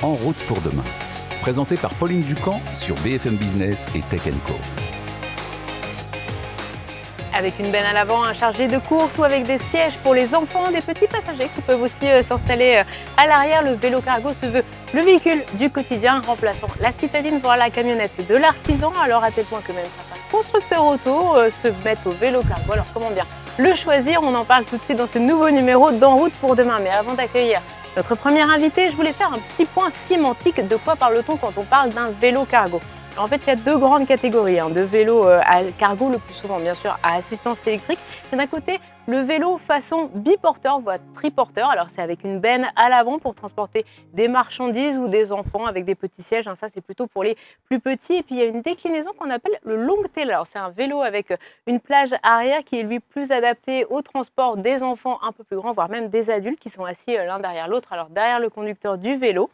En route pour demain. Présenté par Pauline Ducamp sur BFM Business et Tech Co. Avec une benne à l'avant, un chargé de course ou avec des sièges pour les enfants, des petits passagers qui peuvent aussi s'installer à l'arrière, le vélo cargo se veut le véhicule du quotidien, remplaçant la citadine, voire la camionnette de l'artisan. Alors à tel point que même certains constructeurs auto se mettent au vélo cargo. Alors comment bien le choisir? On en parle tout de suite dans ce nouveau numéro d'En route pour demain. Mais avant d'accueillir notre premier invité, je voulais faire un petit point sémantique. De quoi parle-t-on quand on parle d'un vélo cargo? En fait, il y a deux grandes catégories de vélos à cargo, le plus souvent bien sûr à assistance électrique. Et d'un côté, le vélo façon biporteur, voire triporteur. Alors c'est avec une benne à l'avant pour transporter des marchandises ou des enfants avec des petits sièges. Ça c'est plutôt pour les plus petits. Et puis il y a une déclinaison qu'on appelle le long tail. Alors c'est un vélo avec une plage arrière qui est lui plus adapté au transport des enfants un peu plus grands, voire même des adultes qui sont assis l'un derrière l'autre. Alors derrière le conducteur du vélo,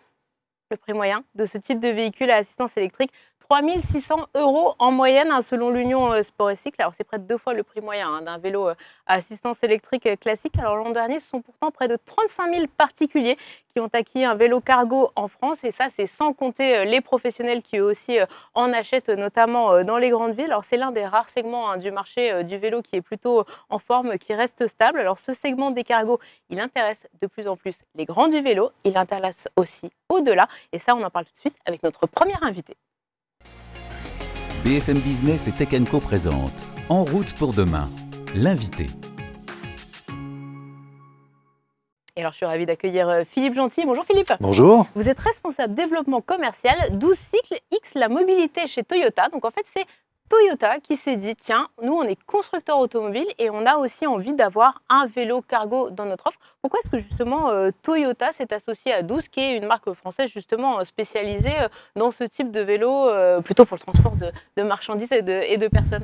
le prix moyen de ce type de véhicule à assistance électrique, 3 600 € en moyenne selon l'Union Sport et Cycle. Alors c'est près de 2 fois le prix moyen d'un vélo à assistance électrique classique. Alors l'an dernier, ce sont pourtant près de 35 000 particuliers qui ont acquis un vélo cargo en France. Et ça, c'est sans compter les professionnels qui eux aussi en achètent, notamment dans les grandes villes. Alors c'est l'un des rares segments du marché du vélo qui est plutôt en forme, qui reste stable. Alors ce segment des cargos, il intéresse de plus en plus les grands du vélo. Il intéresse aussi au-delà. Et ça, on en parle tout de suite avec notre premier invité. BFM Business et Tech Co présente En route pour demain, l'invité. Et alors, je suis ravie d'accueillir Philippe Gentil. Bonjour Philippe. Bonjour. Vous êtes responsable développement commercial 12 Cycles X la mobilité chez Toyota. Donc en fait, c'est Toyota qui s'est dit, tiens, nous on est constructeur automobile et on a aussi envie d'avoir un vélo cargo dans notre offre. Pourquoi est-ce que justement Toyota s'est associé à 12, qui est une marque française justement spécialisée dans ce type de vélo, plutôt pour le transport de marchandises et de personnes?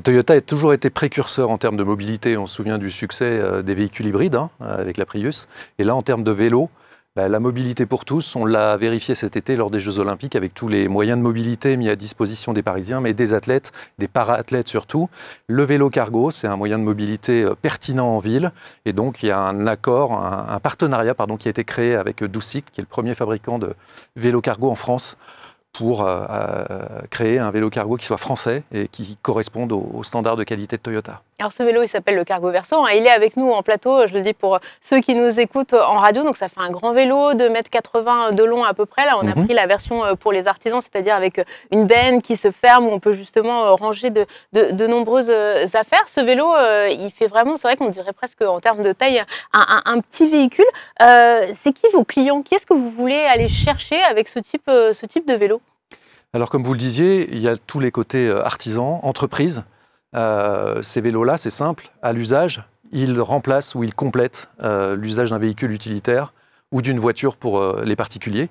Toyota a toujours été précurseur en termes de mobilité. On se souvient du succès des véhicules hybrides avec la Prius. Et là, en termes de vélo, la mobilité pour tous, on l'a vérifié cet été lors des Jeux Olympiques avec tous les moyens de mobilité mis à disposition des Parisiens, mais des athlètes, des para-athlètes surtout. Le vélo cargo, c'est un moyen de mobilité pertinent en ville. Et donc, il y a un accord, un partenariat qui a été créé avec 12 Cycles, qui est le premier fabricant de vélo cargo en France, pour créer un vélo cargo qui soit français et qui corresponde aux standards de qualité de Toyota. Alors ce vélo, il s'appelle le Cargo Verso. Il est avec nous en plateau, je le dis pour ceux qui nous écoutent en radio. Donc ça fait un grand vélo, 2,80 m de long à peu près. Là, on a pris la version pour les artisans, c'est-à-dire avec une benne qui se ferme où on peut justement ranger de nombreuses affaires. Ce vélo, il fait vraiment, c'est vrai qu'on dirait presque en termes de taille, un petit véhicule. C'est qui vos clients? Qui est-ce que vous voulez aller chercher avec ce type de vélo? Alors comme vous le disiez, il y a tous les côtés artisans, entreprises. Ces vélos-là, c'est simple, à l'usage, ils remplacent ou ils complètent l'usage d'un véhicule utilitaire ou d'une voiture pour les particuliers.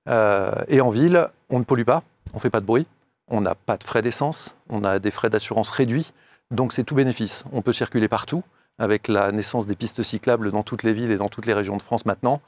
Et en ville, on ne pollue pas, on ne fait pas de bruit, on n'a pas de frais d'essence, on a des frais d'assurance réduits, donc c'est tout bénéfice. On peut circuler partout, avec la naissance des pistes cyclables dans toutes les villes et dans toutes les régions de France maintenant.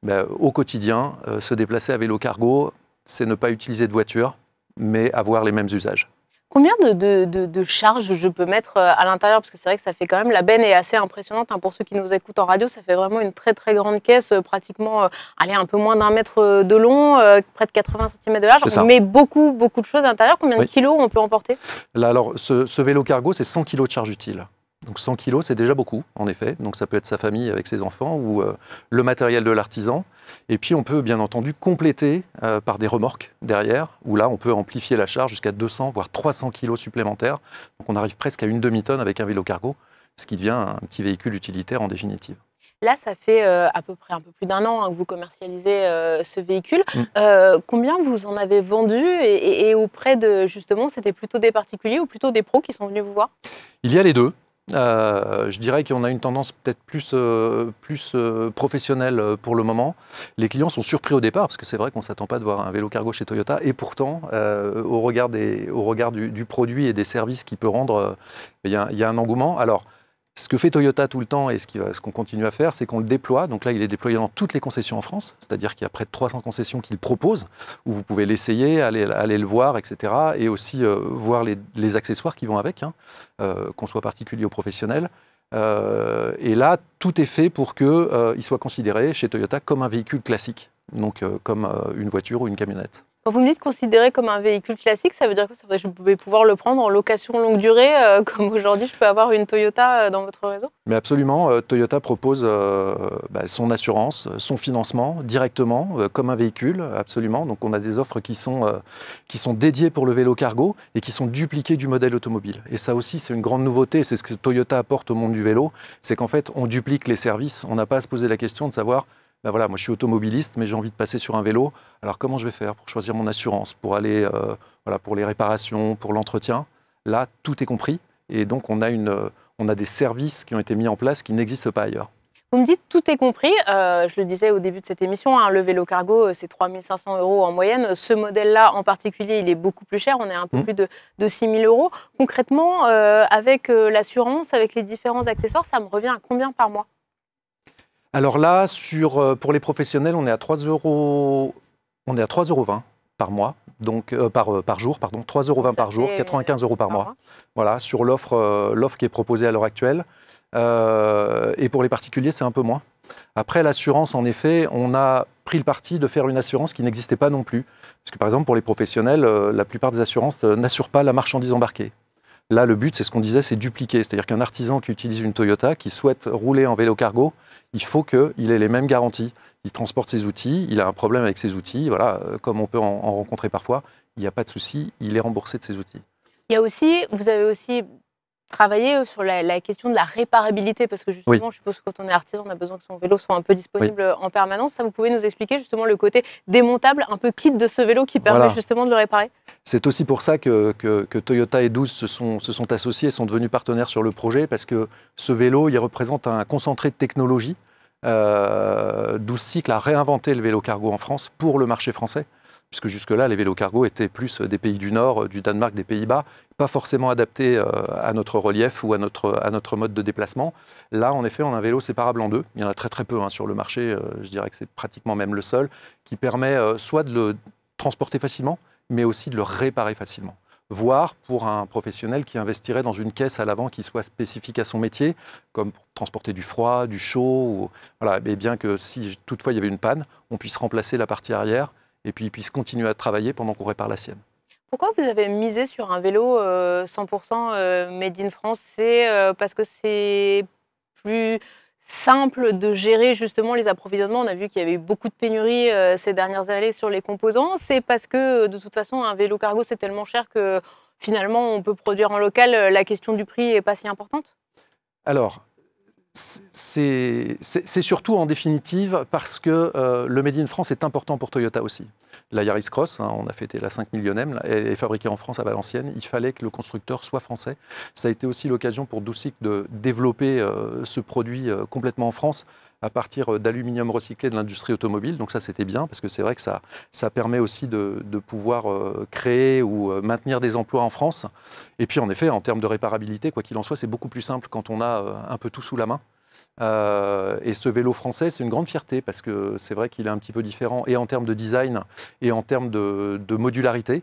Au quotidien, se déplacer à vélo cargo, c'est ne pas utiliser de voiture, mais avoir les mêmes usages. Combien de charges je peux mettre à l'intérieur? Parce que c'est vrai que ça fait quand même, la benne est assez impressionnante. Pour ceux qui nous écoutent en radio, ça fait vraiment une très très grande caisse, pratiquement un peu moins d'1 mètre de long, près de 80 cm de large. On met beaucoup de choses à l'intérieur. Combien de kilos on peut emporter? Là, alors, ce vélo cargo, c'est 100 kg de charge utile. Donc 100 kg, c'est déjà beaucoup, en effet. Donc ça peut être sa famille avec ses enfants ou le matériel de l'artisan. Et puis on peut bien entendu compléter par des remorques derrière, où là on peut amplifier la charge jusqu'à 200 voire 300 kg supplémentaires. Donc on arrive presque à une demi-tonne avec un vélo cargo, ce qui devient un petit véhicule utilitaire en définitive. Là, ça fait à peu près un peu plus d'1 an que vous commercialisez ce véhicule. Combien vous en avez vendu et auprès de, justement, c'était plutôt des particuliers ou plutôt des pros qui sont venus vous voir? Il y a les deux. Je dirais qu'on a une tendance peut-être plus professionnelle pour le moment. Les clients sont surpris au départ, parce que c'est vrai qu'on ne s'attend pas de voir un vélo cargo chez Toyota, et pourtant, au regard du produit et des services qu'il peut rendre, il y a un engouement. Alors, ce que fait Toyota tout le temps et ce qu'on continue à faire, c'est qu'on le déploie. Donc là, il est déployé dans toutes les concessions en France, c'est-à-dire qu'il y a près de 300 concessions qu'il propose, où vous pouvez l'essayer, aller le voir, etc. Et aussi voir les accessoires qui vont avec, qu'on soit particulier ou professionnel. Et là, tout est fait pour qu'il soit considéré chez Toyota comme un véhicule classique. donc comme une voiture ou une camionnette. Quand vous me dites considéré comme un véhicule classique, ça veut dire que je vais pouvoir le prendre en location longue durée, comme aujourd'hui je peux avoir une Toyota dans votre réseau? Mais absolument, Toyota propose son assurance, son financement directement, comme un véhicule, absolument. Donc on a des offres qui sont dédiées pour le vélo cargo et qui sont dupliquées du modèle automobile. Et ça aussi, c'est une grande nouveauté, c'est ce que Toyota apporte au monde du vélo, c'est qu'en fait, on duplique les services. On n'a pas à se poser la question de savoir, ben voilà, moi je suis automobiliste, mais j'ai envie de passer sur un vélo. Alors comment je vais faire pour choisir mon assurance, pour aller, pour les réparations, pour l'entretien? Là, tout est compris. Et donc on a des services qui ont été mis en place qui n'existent pas ailleurs. Vous me dites tout est compris. Je le disais au début de cette émission, hein, le vélo cargo, c'est 3 500 € en moyenne. Ce modèle-là, en particulier, il est beaucoup plus cher. On est à un peu plus de 6 000 €. Concrètement, avec l'assurance, avec les différents accessoires, ça me revient à combien par mois? Alors là, pour les professionnels, on est à 3,20 € par mois, donc par jour, pardon, 3,20 € par jour, 95 € par mois. Voilà, sur l'offre qui est proposée à l'heure actuelle. Et pour les particuliers, c'est un peu moins. Après, l'assurance, en effet, on a pris le parti de faire une assurance qui n'existait pas non plus. Parce que par exemple, pour les professionnels, la plupart des assurances n'assurent pas la marchandise embarquée. Là, le but, c'est ce qu'on disait, c'est dupliquer. C'est-à-dire qu'un artisan qui utilise une Toyota, qui souhaite rouler en vélo cargo, il faut qu'il ait les mêmes garanties. Il transporte ses outils, il a un problème avec ses outils, voilà, comme on peut en rencontrer parfois, il n'y a pas de souci, il est remboursé de ses outils. Vous avez aussi travaillé sur la question de la réparabilité, parce que justement, je suppose que quand on est artisan, on a besoin que son vélo soit un peu disponible en permanence. Ça, vous pouvez nous expliquer justement le côté démontable, un peu kit de ce vélo qui permet justement de le réparer? C'est aussi pour ça que Toyota et 12 se sont associés et sont devenus partenaires sur le projet, parce que ce vélo, il représente un concentré de technologie. 12 Cycles a réinventé le vélo cargo en France pour le marché français, puisque jusque-là, les vélos cargo étaient plus des pays du Nord, du Danemark, des Pays-Bas, pas forcément adaptés à notre relief ou à notre mode de déplacement. Là, en effet, on a un vélo séparable en deux. Il y en a très très peu sur le marché, je dirais que c'est pratiquement même le seul, qui permet soit de le transporter facilement, mais aussi de le réparer facilement. Voire pour un professionnel qui investirait dans une caisse à l'avant qui soit spécifique à son métier, comme pour transporter du froid, du chaud, voilà, et bien que si toutefois il y avait une panne, on puisse remplacer la partie arrière et puis il puisse continuer à travailler pendant qu'on répare la sienne. Pourquoi vous avez misé sur un vélo 100% made in France? C'est parce que c'est plus simple de gérer justement les approvisionnements? On a vu qu'il y avait eu beaucoup de pénuries ces dernières années sur les composants. C'est parce que de toute façon, un vélo cargo, c'est tellement cher que finalement, on peut produire en local. La question du prix n'est pas si importante? Alors, c'est surtout en définitive parce que le Made in France est important pour Toyota aussi. La Yaris Cross, on a fêté la 5 millionième, est fabriquée en France à Valenciennes. Il fallait que le constructeur soit français. Ça a été aussi l'occasion pour 12 Cycles de développer ce produit complètement en France à partir d'aluminium recyclé de l'industrie automobile. Donc ça, c'était bien parce que c'est vrai que ça permet aussi de pouvoir créer ou maintenir des emplois en France. Et puis en effet, en termes de réparabilité, quoi qu'il en soit, c'est beaucoup plus simple quand on a un peu tout sous la main. Et ce vélo français, c'est une grande fierté parce que c'est vrai qu'il est un petit peu différent et en termes de design et en termes de modularité.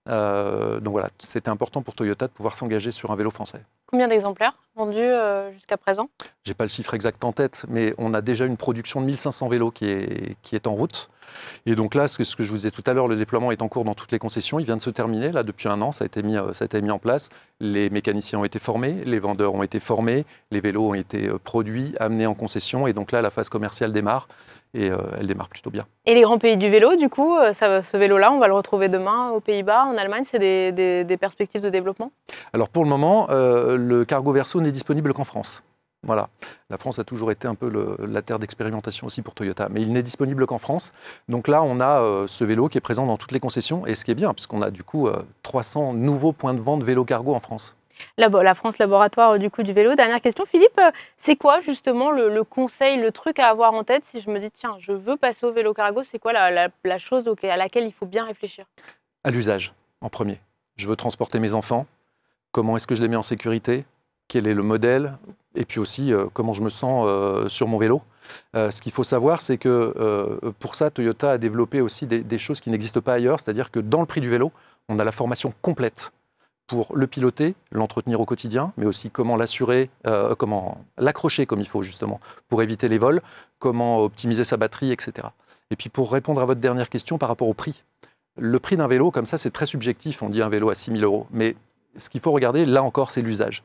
Donc voilà, c'était important pour Toyota de pouvoir s'engager sur un vélo français. Combien d'exemplaires vendus jusqu'à présent? Je n'ai pas le chiffre exact en tête, mais on a déjà une production de 1500 vélos qui est en route. Et donc là, ce que je vous disais tout à l'heure, le déploiement est en cours dans toutes les concessions. Il vient de se terminer, là, depuis un an, ça a été mis en place. Les mécaniciens ont été formés, les vendeurs ont été formés, les vélos ont été produits, amenés en concession. Et donc là, la phase commerciale démarre. Et elle démarre plutôt bien. Et les grands pays du vélo, du coup, ce vélo-là, on va le retrouver demain aux Pays-Bas, en Allemagne, c'est des perspectives de développement? Alors pour le moment, le Cargo Verso n'est disponible qu'en France. Voilà. La France a toujours été un peu la terre d'expérimentation aussi pour Toyota, mais il n'est disponible qu'en France. Donc là, on a ce vélo qui est présent dans toutes les concessions, et ce qui est bien, puisqu'on a du coup 300 nouveaux points de vente vélo cargo en France. La France laboratoire du coup du vélo. Dernière question, Philippe, c'est quoi justement le conseil, le truc à avoir en tête si je me dis tiens, je veux passer au vélo cargo, c'est quoi la chose à laquelle il faut bien réfléchir? À l'usage, en premier. Je veux transporter mes enfants, comment est-ce que je les mets en sécurité? Quel est le modèle? Et puis aussi, comment je me sens sur mon vélo. Ce qu'il faut savoir, c'est que pour ça, Toyota a développé aussi des choses qui n'existent pas ailleurs, c'est-à-dire que dans le prix du vélo, on a la formation complète pour le piloter, l'entretenir au quotidien, mais aussi comment l'assurer, comment l'accrocher comme il faut justement, pour éviter les vols, comment optimiser sa batterie, etc. Et puis pour répondre à votre dernière question par rapport au prix, le prix d'un vélo, comme ça, c'est très subjectif. On dit un vélo à 6 000 €. Mais ce qu'il faut regarder, là encore, c'est l'usage.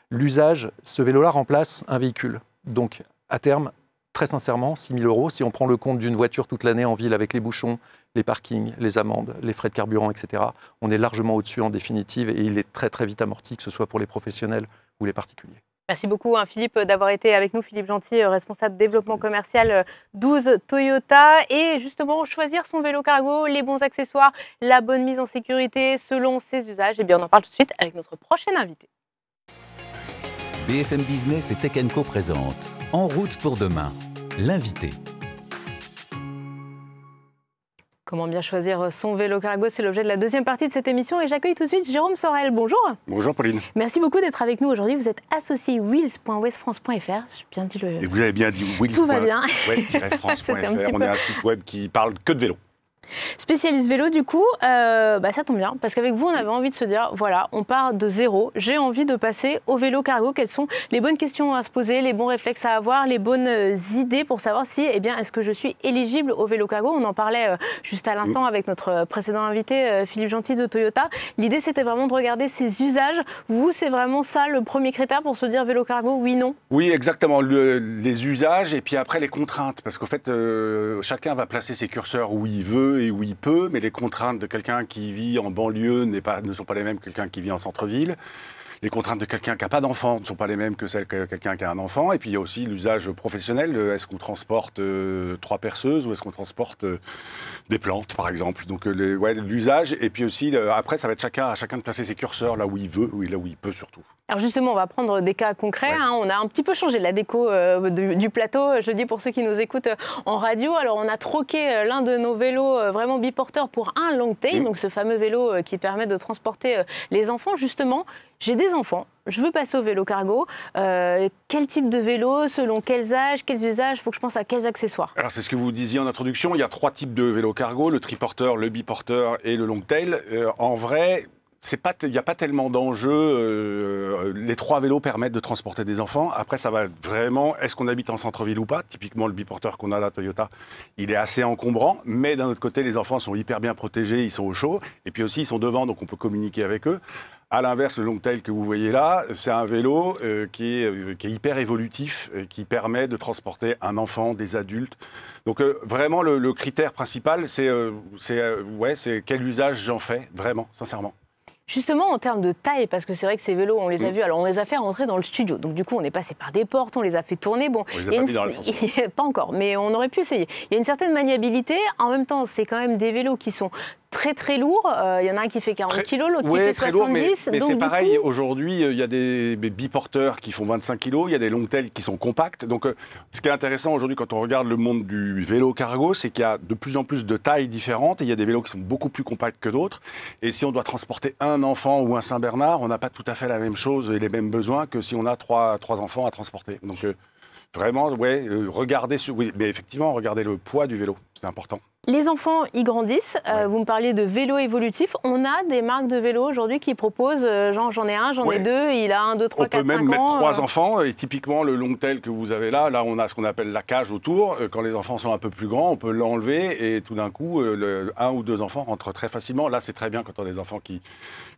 L'usage, ce vélo-là remplace un véhicule. Donc, à terme, très sincèrement, 6 000 €, si on prend le compte d'une voiture toute l'année en ville avec les bouchons, les parkings, les amendes, les frais de carburant, etc., on est largement au-dessus en définitive et il est très très vite amorti, que ce soit pour les professionnels ou les particuliers. Merci beaucoup Philippe d'avoir été avec nous. Philippe Gentil, responsable développement commercial 12 Toyota. Et justement, choisir son vélo cargo, les bons accessoires, la bonne mise en sécurité selon ses usages. Eh bien, on en parle tout de suite avec notre prochaine invité. BFM Business et Tech & Co présente En route pour demain, l'invité. Comment bien choisir son vélo cargo, c'est l'objet de la deuxième partie de cette émission et j'accueille tout de suite Jérôme Sorel. Bonjour. Bonjour Pauline. Merci beaucoup d'être avec nous aujourd'hui. Vous êtes associé wheels.westfrance.fr. J'ai bien dit le... Et vous avez bien dit wheels. Tout va bien. France.fr. On est un site web qui parle que de vélo. Spécialiste vélo, du coup, ça tombe bien, parce qu'avec vous, on avait envie de se dire, voilà, on part de zéro, j'ai envie de passer au vélo cargo. Quelles sont les bonnes questions à se poser, les bons réflexes à avoir, les bonnes idées pour savoir si, est-ce que je suis éligible au vélo cargo? On en parlait juste à l'instant avec notre précédent invité, Philippe Gentil de Toyota. L'idée, c'était vraiment de regarder ses usages. Vous, c'est vraiment ça le premier critère pour se dire vélo cargo, oui, non? Oui, exactement. Les usages et puis après les contraintes, parce qu'en fait, chacun va placer ses curseurs où il veut et où il peut, mais les contraintes de quelqu'un qui vit en banlieue ne sont pas les mêmes que quelqu'un qui vit en centre-ville. Les contraintes de quelqu'un qui n'a pas d'enfant ne sont pas les mêmes que celles de quelqu'un qui a un enfant. Et puis il y a aussi l'usage professionnel. Est-ce qu'on transporte 3 perceuses ou est-ce qu'on transporte des plantes, par exemple? Donc l'usage. Et puis aussi, après, ça va être à chacun de placer ses curseurs là où il veut, là où il peut surtout. Alors justement, on va prendre des cas concrets. Ouais. On a un petit peu changé la déco du plateau, je dis pour ceux qui nous écoutent en radio. Alors on a troqué l'un de nos vélos vraiment biporteurs pour un Longtail, donc ce fameux vélo qui permet de transporter les enfants. Justement, j'ai des enfants, je veux passer au vélo cargo. Quel type de vélo, selon quels âges, quels usages, il faut que je pense à quels accessoires? Alors c'est ce que vous disiez en introduction, il y a 3 types de vélos cargo, le triporteur, le biporteur et le Longtail. En vrai, il n'y a pas tellement d'enjeux. Les 3 vélos permettent de transporter des enfants. Après, ça va vraiment, est-ce qu'on habite en centre-ville ou pas? Typiquement, le biporteur qu'on a là, Toyota, il est assez encombrant. Mais d'un autre côté, les enfants sont hyper bien protégés, ils sont au chaud. Et puis aussi, ils sont devant, donc on peut communiquer avec eux. À l'inverse, le Longtail que vous voyez là, c'est un vélo qui est hyper évolutif, qui permet de transporter un enfant, des adultes. Donc vraiment, le critère principal, c'est quel usage j'en fais, vraiment, sincèrement. Justement, en termes de taille, parce que c'est vrai que ces vélos, on les a vus, alors on les a fait rentrer dans le studio. Donc du coup, on est passé par des portes, on les a fait tourner. Bon, on les a pas mis dans l'ascenseur. Pas encore, mais on aurait pu essayer. Il y a une certaine maniabilité. En même temps, c'est quand même des vélos qui sont très très lourds. Il y en a un qui fait 40 kg, l'autre qui fait 70. Lourd, mais donc, c'est pareil, aujourd'hui, il y a des biporteurs qui font 25 kg, il y a des Longtails qui sont compacts. Donc ce qui est intéressant aujourd'hui quand on regarde le monde du vélo cargo, c'est qu'il y a de plus en plus de tailles différentes et il y a des vélos qui sont beaucoup plus compacts que d'autres. Et si on doit transporter un enfant ou un Saint-Bernard, on n'a pas tout à fait la même chose et les mêmes besoins que si on a trois enfants à transporter. Donc vraiment, regardez mais effectivement, regardez le poids du vélo, c'est important. Les enfants, ils grandissent. Vous me parliez de vélo évolutif. On a des marques de vélos aujourd'hui qui proposent, j'en ai un, j'en ai deux, il a 1, 2, 3, 4, 5 ans. On peut même mettre 3 enfants. Et typiquement, le Longtail que vous avez là, on a ce qu'on appelle la cage autour. Quand les enfants sont un peu plus grands, on peut l'enlever et tout d'un coup, 1 ou 2 enfants rentrent très facilement. Là, c'est très bien quand on a des enfants qui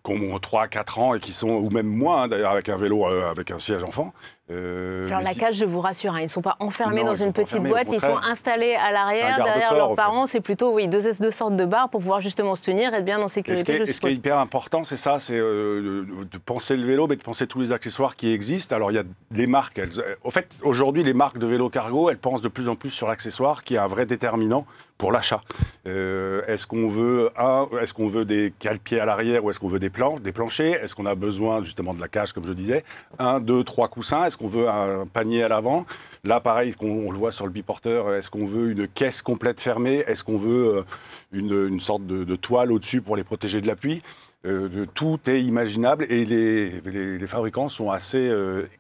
ont 3, 4 ans et qui sont, ou même moins, d'ailleurs, avec un vélo, avec un siège enfant. Alors la cage, je vous rassure, ils ne sont pas enfermés dans une petite boîte, ils sont installés à l'arrière, derrière leurs parents. C'est plutôt deux sortes de barres pour pouvoir justement se tenir, être bien en sécurité. Ce qui est hyper important, c'est ça, c'est de penser le vélo, mais de penser tous les accessoires qui existent. Alors il y a des marques, au fait, aujourd'hui, les marques de vélo cargo, elles pensent de plus en plus sur l'accessoire, qui est un vrai déterminant pour l'achat. Est-ce qu'on veut des cale-pieds à l'arrière ou est-ce qu'on veut des planchers? Est-ce qu'on a besoin justement de la cage, comme je disais? 1, 2, 3 coussins. Est-ce qu'on veut un panier à l'avant? Là, pareil, on le voit sur le biporteur. Est-ce qu'on veut une caisse complète fermée? Est-ce qu'on veut une sorte de toile au-dessus pour les protéger de la pluie? Tout est imaginable et les fabricants sont assez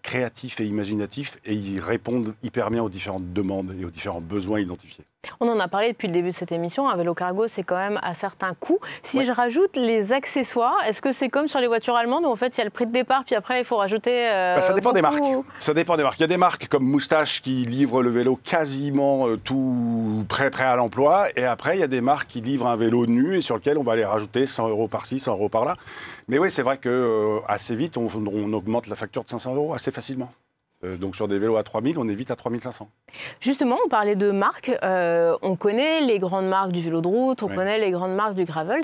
créatifs et imaginatifs et ils répondent hyper bien aux différentes demandes et aux différents besoins identifiés. On en a parlé depuis le début de cette émission, un vélo cargo c'est quand même à certains coûts. Si je rajoute les accessoires, est-ce que c'est comme sur les voitures allemandes où en fait il y a le prix de départ puis après il faut rajouter ça dépend des marques. Ça dépend des marques. Il y a des marques comme Moustache qui livrent le vélo quasiment tout prêt à l'emploi et après il y a des marques qui livrent un vélo nu et sur lequel on va aller rajouter 100 € par-ci, 100 € par-là. Mais oui, c'est vrai que assez vite on augmente la facture de 500 € assez facilement. Donc sur des vélos à 3 000, on est vite à 3 500. Justement, on parlait de marques. On connaît les grandes marques du vélo de route, on connaît les grandes marques du gravel.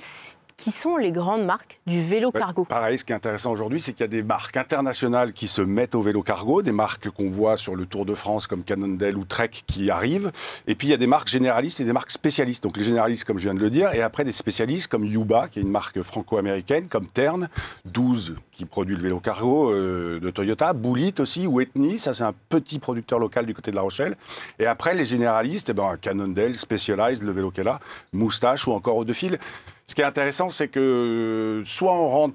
Qui sont les grandes marques du vélo cargo? Pareil, ce qui est intéressant aujourd'hui, c'est qu'il y a des marques internationales qui se mettent au vélo cargo, des marques qu'on voit sur le Tour de France comme Cannondale ou Trek qui arrivent. Et puis il y a des marques généralistes et des marques spécialistes. Donc les généralistes, comme je viens de le dire, et après des spécialistes comme Yuba, qui est une marque franco-américaine, comme Tern, 12 qui produit le vélo cargo de Toyota, Bullitt aussi, ou Etni, ça c'est un petit producteur local du côté de La Rochelle. Et après les généralistes, Cannondale, Specialized, le vélo qu'elle a, Moustache ou encore Eau-de-Fil. Ce qui est intéressant, c'est que soit on rentre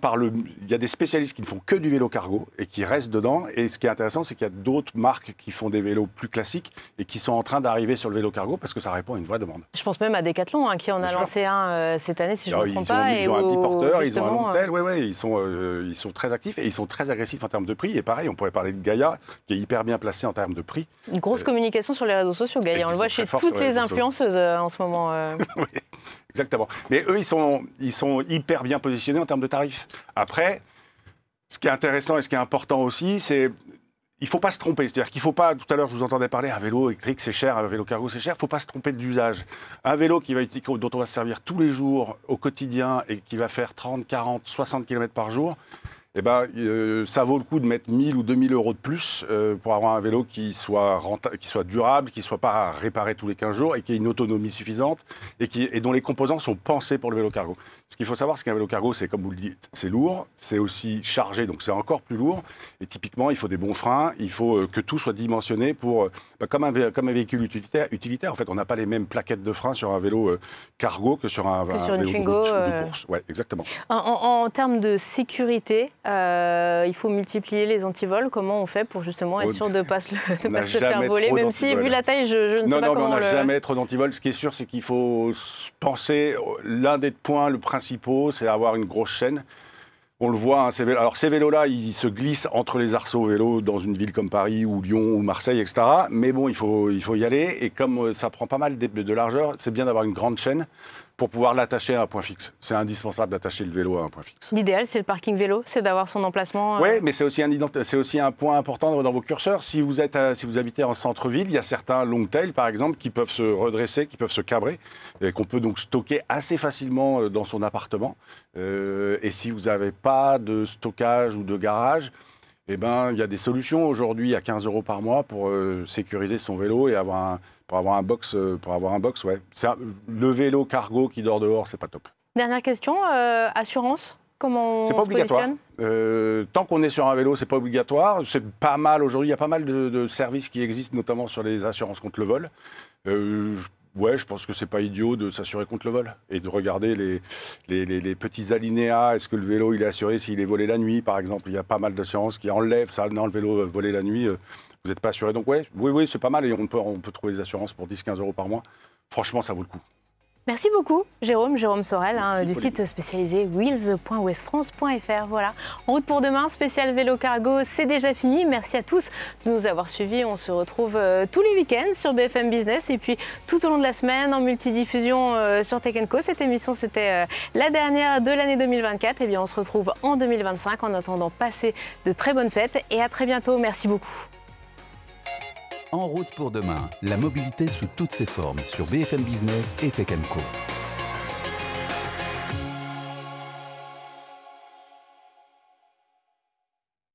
il y a des spécialistes qui ne font que du vélo cargo et qui restent dedans. Et ce qui est intéressant, c'est qu'il y a d'autres marques qui font des vélos plus classiques et qui sont en train d'arriver sur le vélo cargo parce que ça répond à une vraie demande. Je pense même à Decathlon qui en a lancé un cette année, si je ne me trompe pas. Ils ont un biporteur, ils ont un long tail, ils sont très actifs et ils sont très agressifs en termes de prix. Et pareil, on pourrait parler de Gaïa, qui est hyper bien placé en termes de prix. Une grosse communication sur les réseaux sociaux, Gaïa. On le voit chez toutes les influenceuses en ce moment. Oui. Exactement. Mais eux, ils sont hyper bien positionnés en termes de tarifs. Après, ce qui est intéressant et ce qui est important aussi, c'est il ne faut pas se tromper. C'est-à-dire qu'il ne faut pas, tout à l'heure, je vous entendais parler, un vélo électrique, c'est cher, un vélo cargo, c'est cher. Il ne faut pas se tromper d'usage. Un vélo dont on va se servir tous les jours, au quotidien, et qui va faire 30, 40, 60 km par jour, ça vaut le coup de mettre 1 000 ou 2 000 € de plus pour avoir un vélo qui soit durable, qui ne soit pas réparé tous les 15 jours et qui ait une autonomie suffisante et dont les composants sont pensés pour le vélo cargo. Ce qu'il faut savoir, c'est qu'un vélo cargo, c'est comme vous le dites, c'est lourd, c'est aussi chargé, donc c'est encore plus lourd. Et typiquement, il faut des bons freins, il faut que tout soit dimensionné pour, comme un véhicule utilitaire. En fait, on n'a pas les mêmes plaquettes de freins sur un vélo cargo que sur un vélo de course. Ouais, exactement. En termes de sécurité, il faut multiplier les antivols. Comment on fait pour justement être sûr de ne pas se le faire voler, même si, vu la taille, je ne sais pas comment on n'a jamais trop d'antivols. Ce qui est sûr, c'est qu'il faut penser, l'un des points, le principaux, c'est d'avoir une grosse chaîne. On le voit, alors ces vélos-là, ils se glissent entre les arceaux vélos dans une ville comme Paris ou Lyon ou Marseille, etc. Mais bon, il faut y aller. Et comme ça prend pas mal de largeur, c'est bien d'avoir une grande chaîne pour pouvoir l'attacher à un point fixe. C'est indispensable d'attacher le vélo à un point fixe. L'idéal, c'est le parking vélo, c'est d'avoir son emplacement. Oui, mais c'est aussi un point important dans vos curseurs. Si vous habitez en centre-ville, il y a certains long tail, par exemple, qui peuvent se redresser, qui peuvent se cabrer, et qu'on peut donc stocker assez facilement dans son appartement. Et si vous n'avez pas de stockage ou de garage, il y a des solutions aujourd'hui à 15 € par mois pour sécuriser son vélo et pour avoir un box, ouais. Le vélo cargo qui dort dehors, c'est pas top. Dernière question, assurance, comment on se positionne ? C'est pas obligatoire. Tant qu'on est sur un vélo, c'est pas obligatoire. C'est pas mal aujourd'hui. Il y a pas mal de services qui existent, notamment sur les assurances contre le vol. Je pense que c'est pas idiot de s'assurer contre le vol et de regarder les petits alinéas. Est-ce que le vélo il est assuré s'il est volé la nuit, par exemple? Il y a pas mal d'assurances qui enlèvent ça. Non, le vélo volé la nuit, vous n'êtes pas assuré. Donc oui, c'est pas mal et on peut trouver des assurances pour 10-15 € par mois. Franchement, ça vaut le coup. Merci beaucoup, Jérôme Sorel, du site spécialisé wheels.westfrance.fr. Voilà, en route pour demain, spécial vélo cargo, c'est déjà fini. Merci à tous de nous avoir suivis. On se retrouve tous les week-ends sur BFM Business et puis tout au long de la semaine en multidiffusion sur Tech & Co. Cette émission, c'était la dernière de l'année 2024. Et bien, on se retrouve en 2025. En attendant, passez de très bonnes fêtes et à très bientôt. Merci beaucoup. En route pour demain, la mobilité sous toutes ses formes sur BFM Business et Tech & Co.